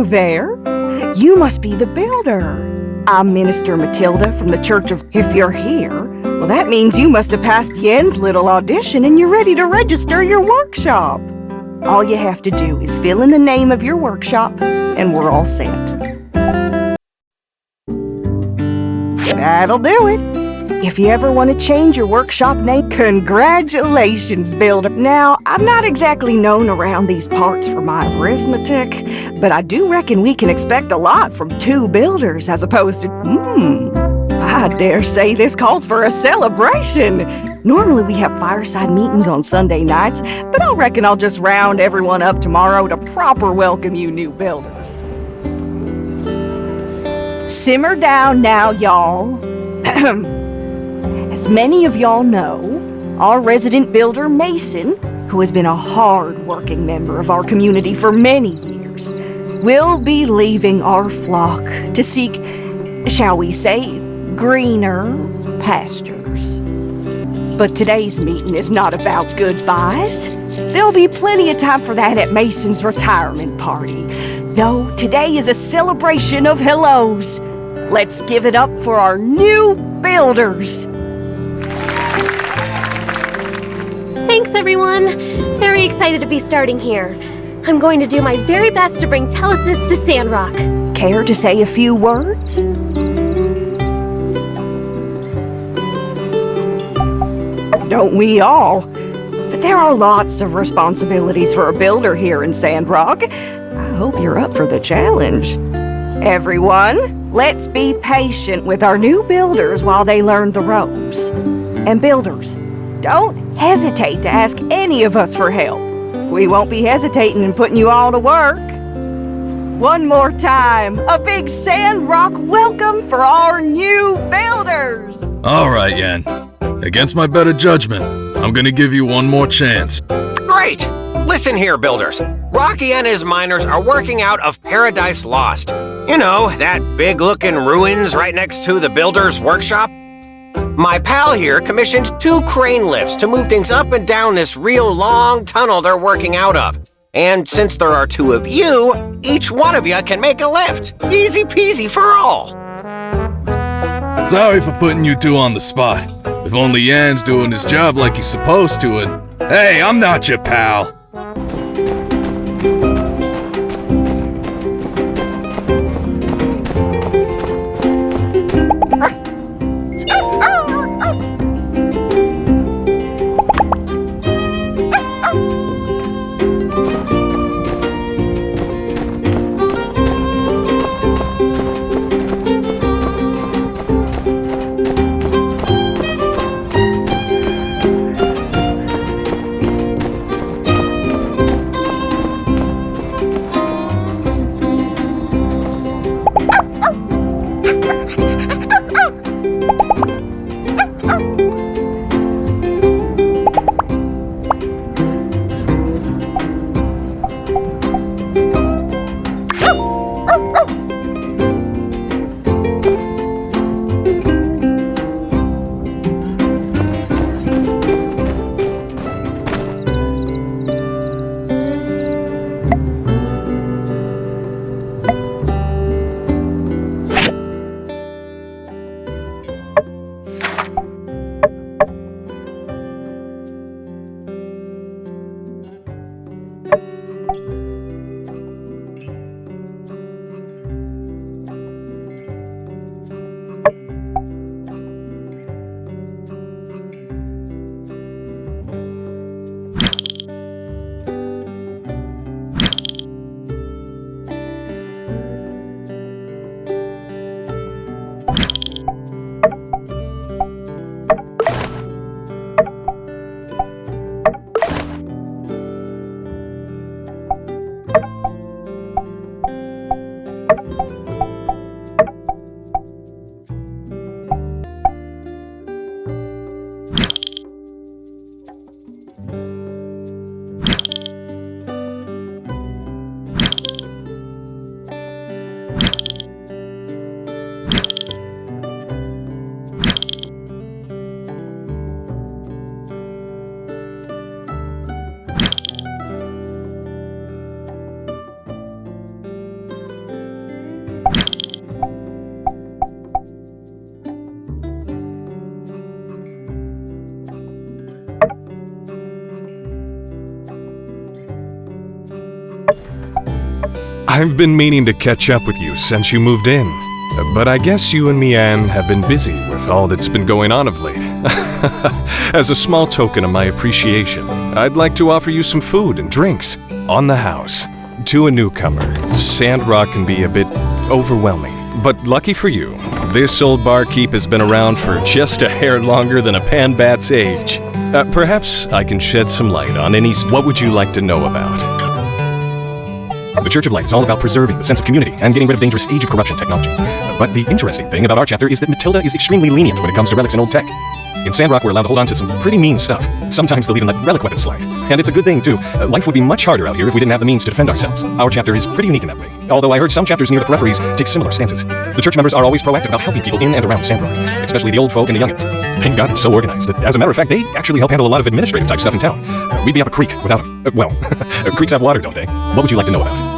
there. You must be the builder. I'm Minister Matilda from the Church of... If you're here, well, that means you must have passed Yen's little audition and you're ready to register your workshop. All you have to do is fill in the name of your workshop and we're all set. That'll do it. If you ever want to change your workshop name, congratulations, builder. Now, I'm not exactly known around these parts for my arithmetic, but I do reckon we can expect a lot from 2 builders as opposed to... I dare say this calls for a celebration. Normally we have fireside meetings on Sunday nights, but I reckon I'll just round everyone up tomorrow to proper welcome you new builders. Simmer down now, y'all. As many of y'all know, our resident builder, Mason, who has been a hard-working member of our community for many years, will be leaving our flock to seek, shall we say, greener pastures. But today's meeting is not about goodbyes. There'll be plenty of time for that at Mason's retirement party. No, today is a celebration of hellos. Let's give it up for our new builders. Thanks, everyone. Very excited to be starting here. I'm going to do my very best to bring Telesis to Sandrock. Care to say a few words? Don't we all? But there are lots of responsibilities for a builder here in Sandrock. I hope you're up for the challenge. Everyone, let's be patient with our new builders while they learn the ropes. And builders, don't hesitate to ask any of us for help. We won't be hesitating in putting you all to work. One more time, a big Sandrock welcome for our new builders! All right, Yen. Against my better judgment, I'm gonna give you one more chance. Great! Listen here, builders. Rocky and his miners are working out of Paradise Lost. You know, that big-looking ruins right next to the builder's workshop? My pal here commissioned 2 crane lifts to move things up and down this real long tunnel they're working out of. And since there are 2 of you, each one of you can make a lift. Easy peasy for all. Sorry for putting you 2 on the spot. If only Yan's doing his job like he's supposed to and... Hey, I'm not your pal. I've been meaning to catch up with you since you moved in. But I guess you and Mian have been busy with all that's been going on of late. As a small token of my appreciation, I'd like to offer you some food and drinks on the house. To a newcomer, Sandrock can be a bit overwhelming. But lucky for you, this old barkeep has been around for just a hair longer than a panbat's age. Perhaps I can shed some light on any... What would you like to know about? The Church of Light is all about preserving the sense of community and getting rid of dangerous age of corruption technology. But the interesting thing about our chapter is that Matilda is extremely lenient when it comes to relics and old tech. In Sandrock, we're allowed to hold on to some pretty mean stuff. Sometimes they'll even let relic weapons slide. And it's a good thing, too. Life would be much harder out here if we didn't have the means to defend ourselves. Our chapter is pretty unique in that way. Although I heard some chapters near the peripheries take similar stances. The church members are always proactive about helping people in and around Sandrock, especially the old folk and the youngins. They've gotten so organized that, as a matter of fact, they actually help handle a lot of administrative type stuff in town. We'd be up a creek without them. Well, creeks have water, don't they? What would you like to know about?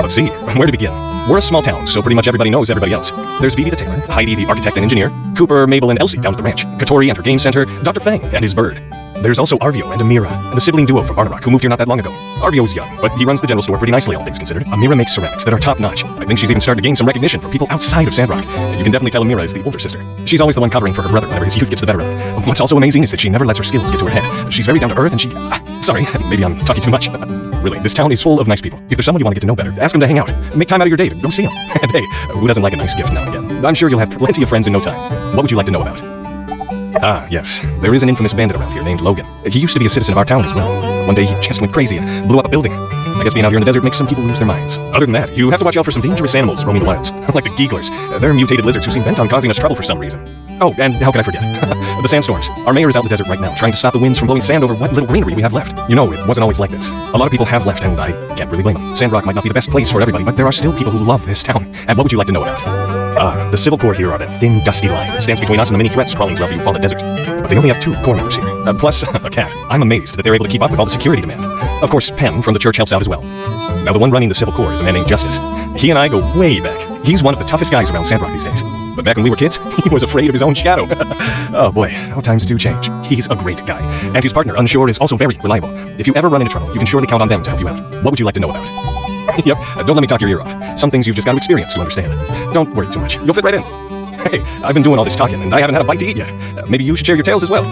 Let's see, where to begin? We're a small town, so pretty much everybody knows everybody else. There's Vivi the tailor, Heidi the architect and engineer, Cooper, Mabel, and Elsie down at the ranch, Katori and her game center, Dr. Fang and his bird. There's also Arvio and Amira, the sibling duo from Barnarock who moved here not that long ago. Arvio is young, but he runs the general store pretty nicely, all things considered. Amira makes ceramics that are top-notch. I think she's even starting to gain some recognition from people outside of Sandrock. You can definitely tell Amira is the older sister. She's always the one covering for her brother whenever his youth gets the better of her. What's also amazing is that she never lets her skills get to her head. She's very down to earth and she... sorry, maybe I'm talking too much. Really, this town is full of nice people. If there's someone you want to get to know better, ask them to hang out. Make time out of your day to go see them. And hey, who doesn't like a nice gift now and again? I'm sure you'll have plenty of friends in no time. What would you like to know about? Ah, yes. There is an infamous bandit around here named Logan. He used to be a citizen of our town as well. One day he just went crazy and blew up a building. I guess being out here in the desert makes some people lose their minds. Other than that, you have to watch out for some dangerous animals roaming the wilds, like the Geeglers. They're mutated lizards who seem bent on causing us trouble for some reason. Oh, and how can I forget? The sandstorms. Our mayor is out in the desert right now, trying to stop the winds from blowing sand over what little greenery we have left. You know, it wasn't always like this. A lot of people have left, and I can't really blame them. Sandrock might not be the best place for everybody, but there are still people who love this town. And what would you like to know about? The civil corps here are that thin, dusty line that stands between us and the many threats crawling throughout the Eufaula desert. But they only have 2 corps members here, plus a cat. I'm amazed that they're able to keep up with all the security demand. Of course, Penn from the church helps out as well. Now, the one running the civil corps is a man named Justice. He and I go way back. He's one of the toughest guys around Sandrock these days. But back when we were kids, he was afraid of his own shadow. Oh boy, how times do change. He's a great guy. And his partner, Unsure, is also very reliable. If you ever run into trouble, you can surely count on them to help you out. What would you like to know about? Yep, don't let me talk your ear off. Some things you've just got to experience to understand. Don't worry too much. You'll fit right in. Hey, I've been doing all this talking, and I haven't had a bite to eat yet. Maybe you should share your tales as well.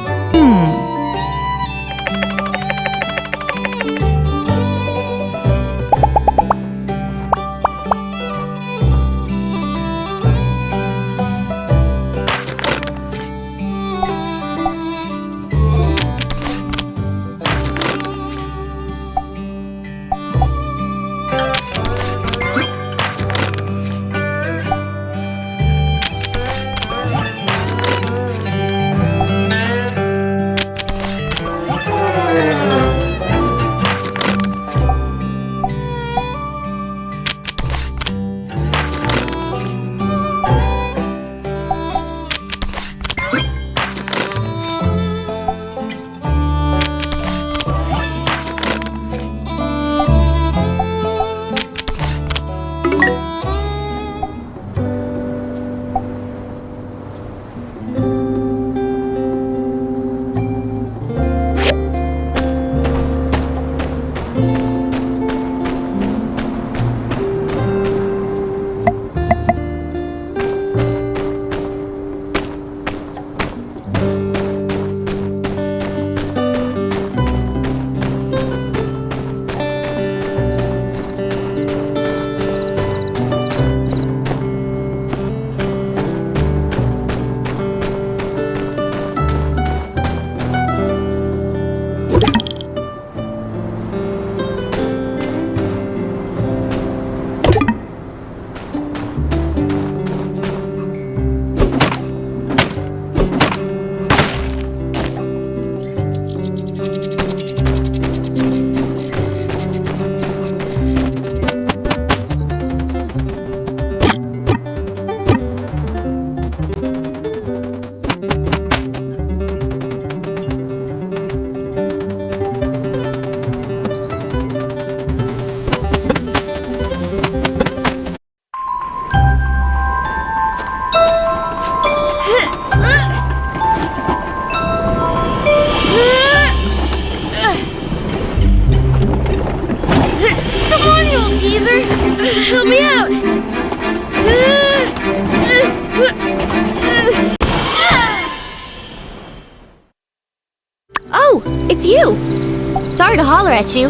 Sorry to holler at you.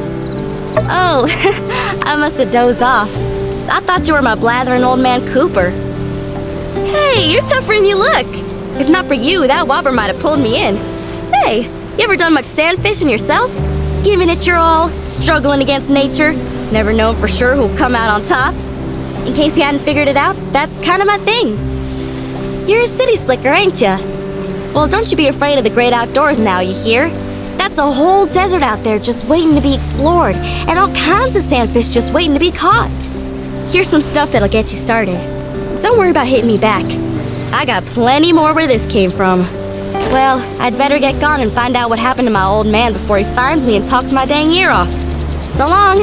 Oh, I must have dozed off. I thought you were my blathering old man Cooper. Hey, you're tougher than you look. If not for you, that whopper might have pulled me in. Say, you ever done much sand fishing yourself? Giving it your all, struggling against nature, never known for sure who'll come out on top. In case you hadn't figured it out, that's kind of my thing. You're a city slicker, ain't ya? Well, don't you be afraid of the great outdoors now, you hear? That's a whole desert out there just waiting to be explored, and all kinds of sandfish just waiting to be caught. Here's some stuff that'll get you started. Don't worry about hitting me back. I got plenty more where this came from. Well, I'd better get gone and find out what happened to my old man before he finds me and talks my dang ear off. So long!